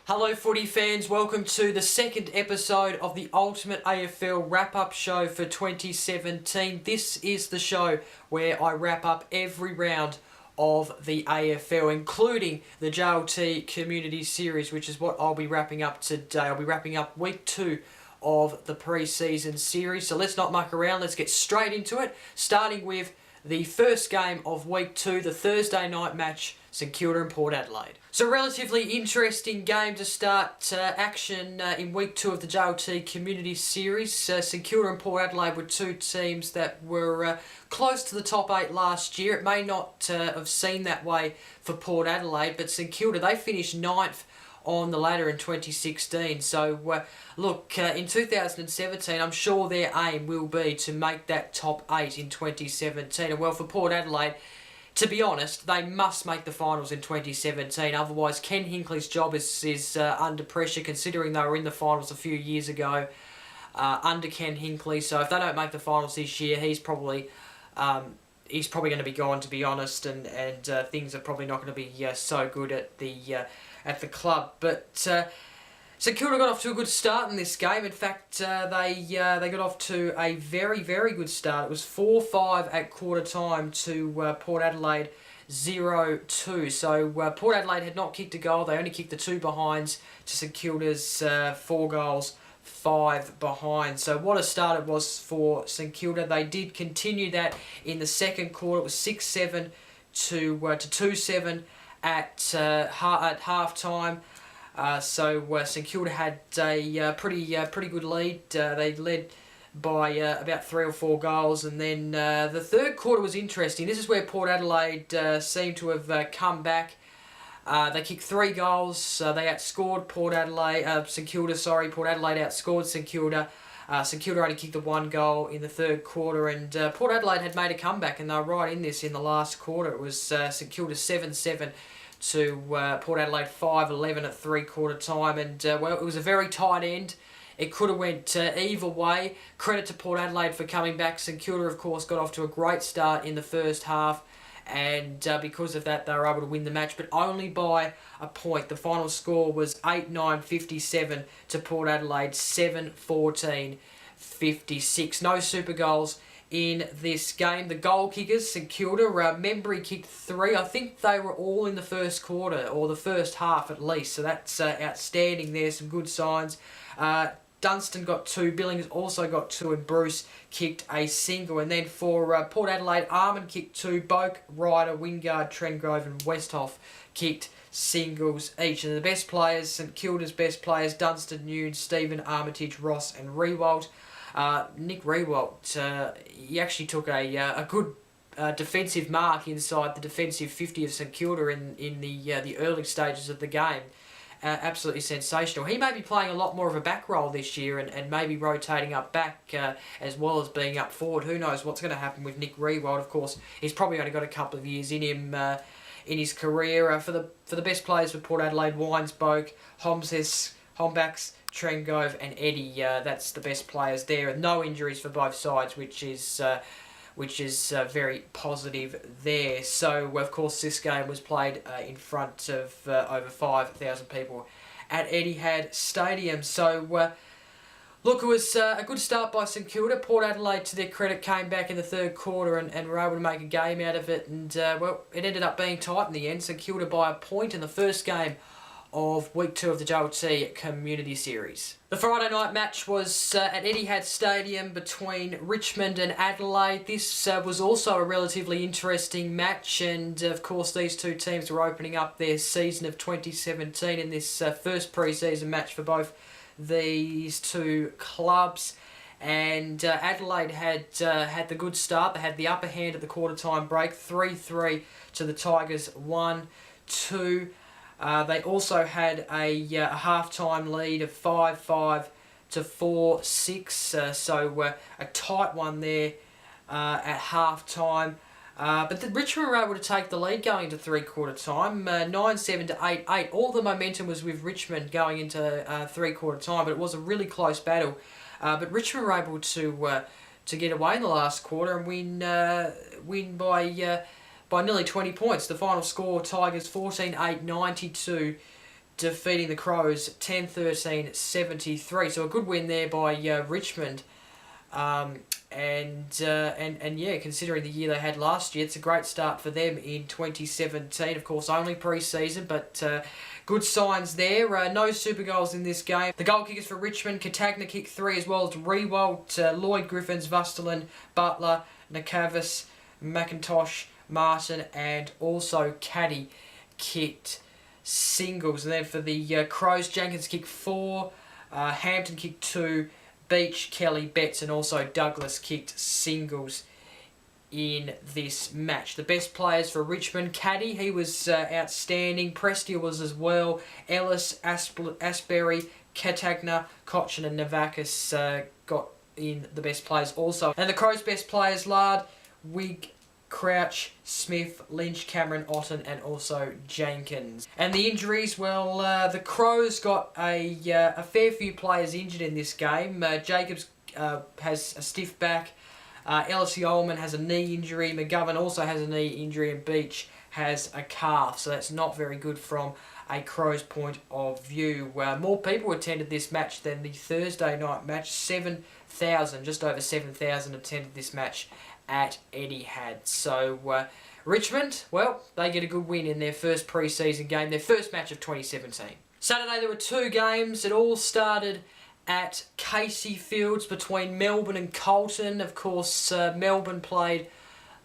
Hello footy fans, welcome to the second episode of the ultimate AFL Wrap Up Show for 2017. This is the show where I wrap up every round of the AFL, including the JLT Community Series, which is what I'll be wrapping up today. I'll be wrapping up week 2 of the pre-season series. So let's not muck around, let's get straight into it, starting with the first game of week 2, the Thursday night match, St Kilda and Port Adelaide. So a relatively interesting game to start action in week 2 of the JLT Community Series. St Kilda and Port Adelaide were two teams that were close to the top 8 last year. It may not have seemed that way for Port Adelaide, but St Kilda, they finished 9th on the ladder in 2016. So look, in 2017, I'm sure their aim will be to make that top 8 in 2017. And well, for Port Adelaide, to be honest, they must make the finals in 2017. Otherwise, Ken Hinkley's job is under pressure, considering they were in the finals a few years ago under Ken Hinkley. So if they don't make the finals this year, he's probably going to be gone, to be honest, and things are probably not going to be so good at the club. But St Kilda got off to a good start in this game. In fact, they got off to a very, very good start. It was 4-5 at quarter time to Port Adelaide 0-2. So Port Adelaide had not kicked a goal. They only kicked the 2 behinds to St Kilda's 4 goals, 5 behind. So what a start it was for St Kilda. They did continue that in the second quarter. It was 6-7 to 2-7 at half time. So St Kilda had a pretty good lead. They led by about 3 or 4 goals, and then the third quarter was interesting. This is where Port Adelaide seemed to have come back. They kicked 3 goals. They outscored Port Adelaide. Port Adelaide outscored St Kilda. St Kilda only kicked the 1 goal in the third quarter, and Port Adelaide had made a comeback, and they were right in this in the last quarter. It was St Kilda 7-7 to Port Adelaide 5-11 at 3-quarter time, and well, it was a very tight end. It could have went either way. Credit to Port Adelaide for coming back. St Kilda, of course, got off to a great start in the first half, and because of that, they were able to win the match, but only by a point. The final score was 8-9-57 to Port Adelaide 7-14-56. No super goals in this game. The goal kickers, St Kilda, Membry kicked 3. I think they were all in the first quarter, or the first half at least, so that's outstanding there, some good signs. Dunstan got 2, Billings also got 2, and Bruce kicked a single. And then for Port Adelaide, Armand kicked 2, Boak, Ryder, Wingard, Trengrove and Westhoff kicked singles each. And the best players, St Kilda's best players, Dunstan, Newnes, Stephen, Armitage, Ross and Riewoldt. Nick Riewoldt, he actually took a good defensive mark inside the defensive 50 of St Kilda in the early stages of the game. Absolutely sensational. He may be playing a lot more of a back role this year and maybe rotating up back as well as being up forward. Who knows what's going to happen with Nick Riewoldt. Of course, he's probably only got a couple of years in him in his career. For the best players for Port Adelaide, Wines, Boak, Homses, Hombacks, Trengove and Eddie, that's the best players there. No injuries for both sides, which is very positive there. So, of course, this game was played in front of over 5,000 people at Etihad Stadium. So, look, it was a good start by St Kilda. Port Adelaide, to their credit, came back in the third quarter and were able to make a game out of it. And, well, it ended up being tight in the end. St Kilda by a point in the first game of week 2 of the JLT Community Series. The Friday night match was at Etihad Stadium between Richmond and Adelaide. This was also a relatively interesting match, and of course these two teams were opening up their season of 2017 in this first pre-season match for both these two clubs. And Adelaide had the good start. They had the upper hand at the quarter time break, 3-3 to the Tigers, 1-2. They also had a half-time lead of 5-5 to 4-6, so a tight one there at half-time. But Richmond were able to take the lead going into three-quarter time, 9-7 to 8-8. All the momentum was with Richmond going into three-quarter time, but it was a really close battle. But Richmond were able to get away in the last quarter and win by nearly 20 points. The final score, Tigers 14-8, 92, defeating the Crows 10-13, 73. So a good win there by Richmond. And yeah, considering the year they had last year, it's a great start for them in 2017. Of course, only pre-season, but good signs there. No super goals in this game. The goal kickers for Richmond, Catagna kicked 3 as well as Rewalt, Lloyd Griffins, Vustelen, Butler, Nakavis, McIntosh, Martin, and also Caddy kicked singles. And then for the Crows, Jenkins kicked 4, Hampton kicked 2, Beach, Kelly, Betts, and also Douglas kicked singles in this match. The best players for Richmond, Caddy, he was outstanding. Prestia was as well. Ellis, Asbury, Catagna, Cochin, and Navakis got in the best players also. And the Crows' best players, Lard, Wigg, Crouch, Smith, Lynch, Cameron, Otten, and also Jenkins. And the injuries, well, the Crows got a fair few players injured in this game. Jacobs has a stiff back. Ellis Ullman has a knee injury. McGovern also has a knee injury, and Beach has a calf. So that's not very good from a Crows' point of view. More people attended this match than the Thursday night match. 7,000, just over 7,000 attended this match at Etihad. So Richmond, well, they get a good win in their first pre-season game, their first match of 2017. Saturday there were 2 games. It all started at Casey Fields between Melbourne and Carlton. Of course, Melbourne played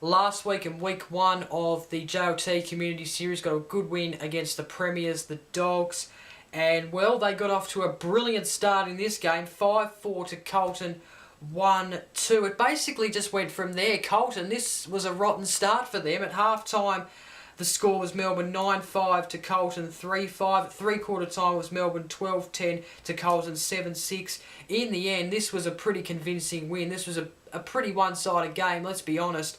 last week in week 1 of the JLT Community Series, got a good win against the Premiers, the Dogs. And, well, they got off to a brilliant start in this game, 5-4 to Carlton, 1-2. It basically just went from there. Carlton, this was a rotten start for them. At half-time, the score was Melbourne 9-5 to Carlton 3-5. At three-quarter time, it was Melbourne 12-10 to Carlton 7-6. In the end, this was a pretty convincing win. This was a pretty one-sided game, let's be honest.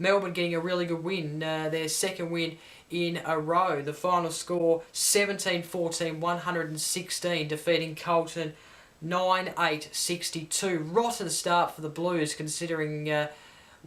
Melbourne getting a really good win, their second win in a row. The final score, 17-14, 116, defeating Carlton 9-8-62. Rotten start for the Blues, considering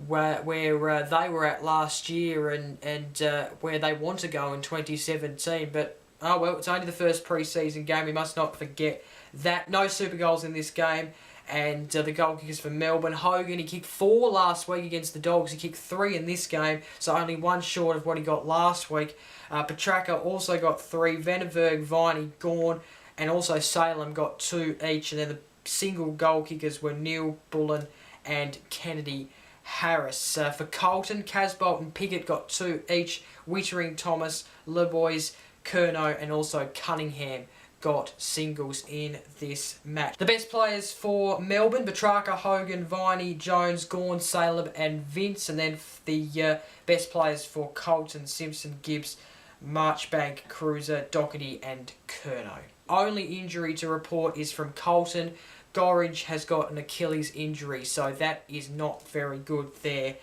where they were at last year and where they want to go in 2017. But, oh well, it's only the first pre-season game. We must not forget that. No super goals in this game. And the goal kickers for Melbourne, Hogan, he kicked 4 last week against the Dogs. He kicked 3 in this game, so only 1 short of what he got last week. Petraka also got 3. Vandenberg, Viney, Gawn, and also Salem got 2 each. And then the single goal kickers were Neil, Bullen, and Kennedy Harris. For Carlton, Casbolt and Pickett got 2 each. Wittering, Thomas, LeBoys, Curnow, and also Cunningham got singles in this match. The best players for Melbourne, Petrarca, Hogan, Viney, Jones, Gawn, Salem, and Vince. And then the best players for Carlton, Simpson, Gibbs, Marchbank, Cruiser, Doherty, and Curnow. Only injury to report is from Carlton. Gorringe has got an Achilles injury, so that is not very good there.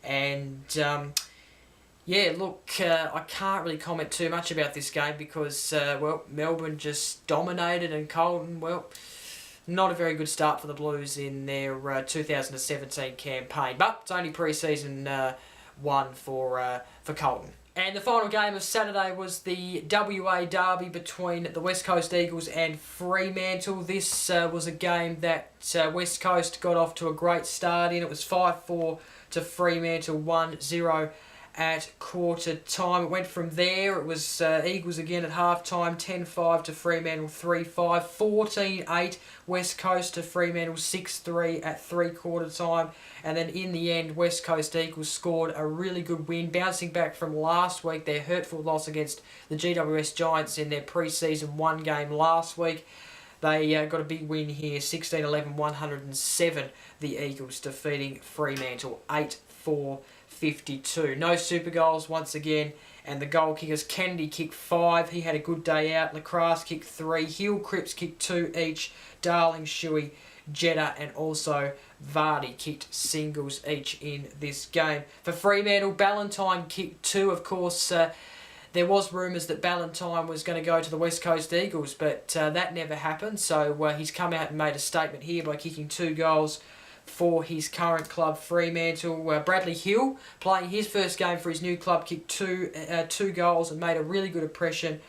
And yeah, look, I can't really comment too much about this game because, well, Melbourne just dominated and Carlton, well, not a very good start for the Blues in their 2017 campaign. But it's only pre-season 1 for Carlton. And the final game of Saturday was the WA derby between the West Coast Eagles and Fremantle. This was a game that West Coast got off to a great start in. It was 5-4 to Fremantle, 1-0 at quarter time. It went from there. It was Eagles again at half time, 10-5 to Fremantle, 3-5, 14-8 West Coast to Fremantle, 6-3 at three-quarter time. And then in the end, West Coast Eagles scored a really good win, bouncing back from last week, their hurtful loss against the GWS Giants in their pre-season 1 game last week. They got a big win here, 16-11, 107, the Eagles defeating Fremantle, 8-4. 52. No super goals once again, And the goal kickers, Kennedy kicked 5. He had a good day out. Lacrosse kicked 3. Hill Cripps kicked 2 each. Darling, Shuey, Jeddah and also Vardy kicked singles each in this game. For Fremantle, Ballantyne kicked 2. Of course, there was rumours that Ballantyne was going to go to the West Coast Eagles, but that never happened. So he's come out and made a statement here by kicking 2 goals for his current club, Fremantle. Bradley Hill, playing his first game for his new club, kicked two goals and made a really good impression.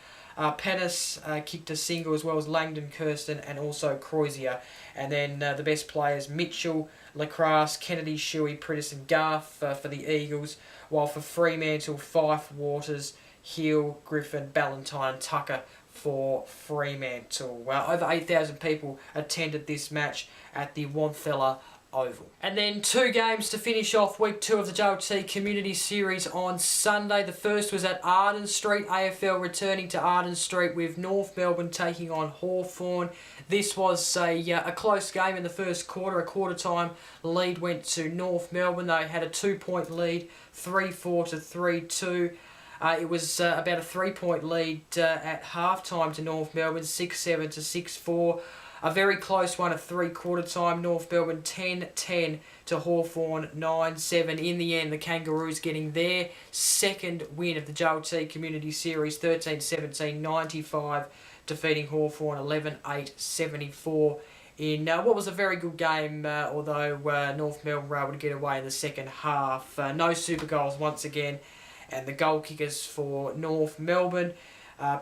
Pennis kicked a single, as well as Langdon, Kirsten and also Crozier. And then the best players, Mitchell, Lacrosse, Kennedy, Shuey, Prittis and Garth for the Eagles, while for Fremantle, Fife, Waters, Hill, Griffin, Ballantyne and Tucker for Fremantle. Over 8,000 people attended this match at the Wanthella Oval. And then 2 games to finish off week 2 of the JLT Community Series on Sunday. The first was at Arden Street. AFL returning to Arden Street with North Melbourne taking on Hawthorn. This was a close game in the first quarter. A quarter-time lead went to North Melbourne. They had a 2-point lead, 3-4 to 3-2. It was about a 3-point lead at half-time to North Melbourne, 6-7 to 6-4. A very close one at 3-quarter time. North Melbourne 10-10 to Hawthorn 9-7. In the end, the Kangaroos getting their second win of the JLT Community Series, 13-17, 95, defeating Hawthorn 11-8, 74. In what was a very good game, although North Melbourne were able to get away in the second half. No super goals once again. And the goal kickers for North Melbourne,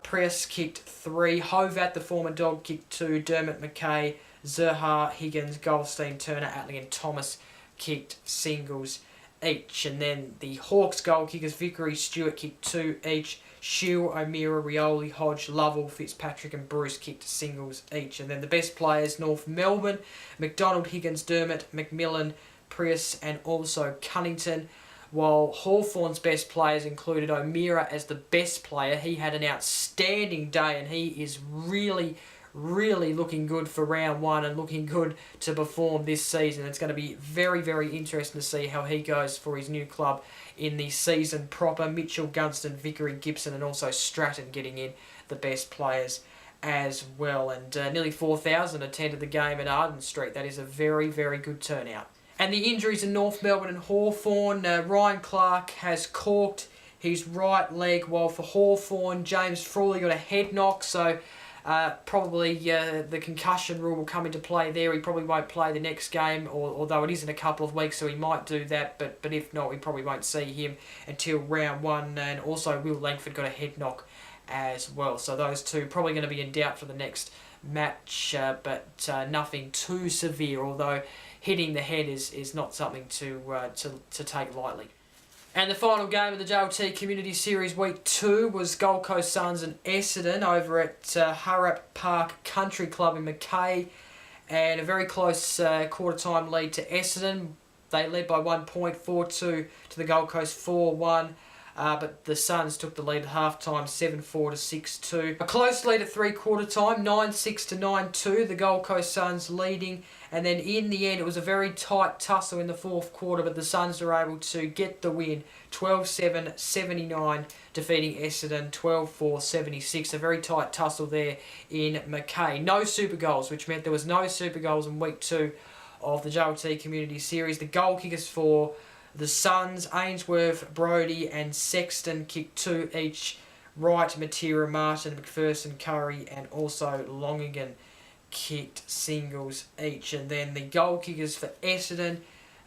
Press kicked 3, Hovat, the former dog, kicked 2, Dermot McKay, Zerha, Higgins, Goldstein, Turner, Atley and Thomas kicked singles each. And then the Hawks goal kickers, Vickery, Stewart kicked 2 each, Shield, O'Meara, Rioli, Hodge, Lovell, Fitzpatrick and Bruce kicked singles each. And then the best players, North Melbourne, McDonald, Higgins, Dermot, McMillan, Prius and also Cunnington. While Hawthorn's best players included O'Meara as the best player. He had an outstanding day and he is really looking good for round 1 and looking good to perform this season. It's going to be very, very interesting to see how he goes for his new club in the season proper. Mitchell, Gunston, Vickery, Gibson and also Stratton getting in the best players as well. And nearly 4,000 attended the game at Arden Street. That is a very, very good turnout. And the injuries in North Melbourne and Hawthorn, Ryan Clark has corked his right leg, while for Hawthorn, James Frawley got a head knock, so probably the concussion rule will come into play there. He probably won't play the next game, although it is in a couple of weeks, so he might do that, but if not, we probably won't see him until round 1. And also Will Langford got a head knock as well, so those two probably going to be in doubt for the next match, but nothing too severe, although hitting the head is not something to take lightly. And the final game of the JLT Community Series Week 2 was Gold Coast Suns and Essendon over at Harrap Park Country Club in Mackay, and a very close quarter-time lead to Essendon. They led by 1 point, 4-2 to the Gold Coast 4-1. But the Suns took the lead at half-time, 7-4 to 6-2. A close lead at 3-quarter time, 9-6 to 9-2. The Gold Coast Suns leading. And then in the end, it was a very tight tussle in the 4th quarter, but the Suns were able to get the win, 12-7, 79, defeating Essendon, 12-4, 76. A very tight tussle there in Mackay. No super goals, which meant there was no super goals in Week 2 of the JLT Community Series. The goal kickers for the Suns, Ainsworth, Brodie and Sexton kicked 2 each. Wright, Matera, Martin, McPherson, Curry and also Longigan kicked singles each. And then the goal kickers for Essendon,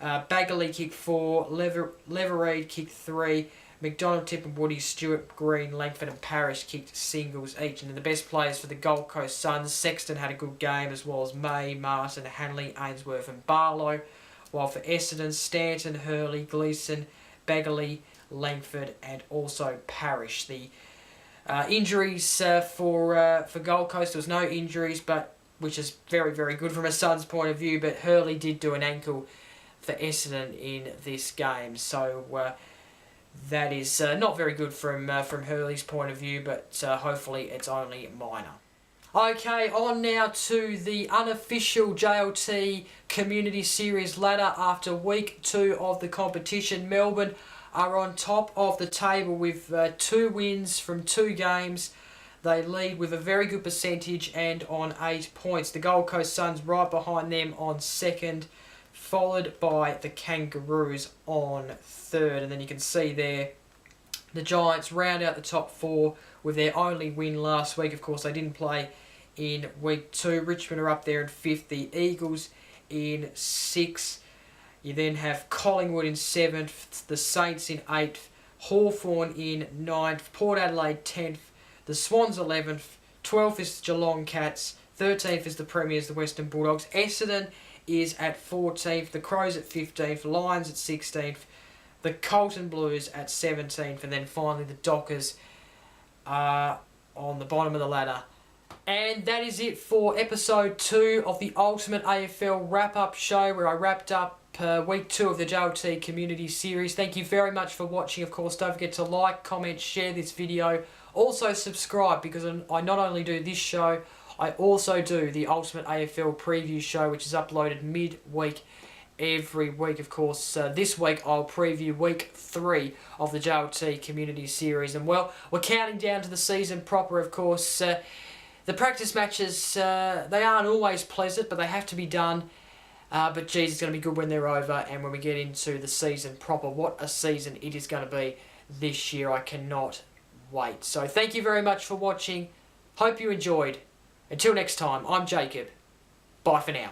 Baggerley kicked 4, Levereid kicked 3, McDonald, Tippin, Woody, Stewart, Green, Langford and Parrish kicked singles each. And then the best players for the Gold Coast Suns, Sexton had a good game, as well as May, Martin, Hanley, Ainsworth and Barlow. While for Essendon, Stanton, Hurley, Gleeson, Baggerley, Langford and also Parrish. The injuries for Gold Coast, there was no injuries, but which is very, very good from a Suns point of view, but Hurley did do an ankle for Essendon in this game. So that is not very good from Hurley's point of view, but hopefully it's only minor. Okay, on now to the unofficial JLT Community Series ladder after Week 2 of the competition. Melbourne are on top of the table with 2 wins from 2 games. They lead with a very good percentage and on 8 points. The Gold Coast Suns right behind them on second, followed by the Kangaroos on third. And then you can see there the Giants round out the top 4 with their only win last week. Of course, they didn't play in week 2. Richmond are up there in 5th. The Eagles in 6th. You then have Collingwood in 7th. The Saints in 8th. Hawthorn in 9th. Port Adelaide 10th. The Swans 11th. 12th is the Geelong Cats. 13th is the Premiers, the Western Bulldogs. Essendon is at 14th. The Crows at 15th. Lions at 16th. The Carlton Blues at 17th. And then finally the Dockers are on the bottom of the ladder. And that is it for episode 2 of the Ultimate AFL Wrap Up Show, where I wrapped up week 2 of the JLT Community Series. Thank you very much for watching. Of course, don't forget to like, comment, share this video. Also subscribe, because I not only do this show, I also do the Ultimate AFL Preview Show, which is uploaded mid-week every week. Of course, this week I'll preview week 3 of the JLT Community Series. And well, we're counting down to the season proper, of course. The practice matches, they aren't always pleasant, but they have to be done. But geez, it's going to be good when they're over and when we get into the season proper. What a season it is going to be this year. I cannot wait. So thank you very much for watching. Hope you enjoyed. Until next time, I'm Jacob. Bye for now.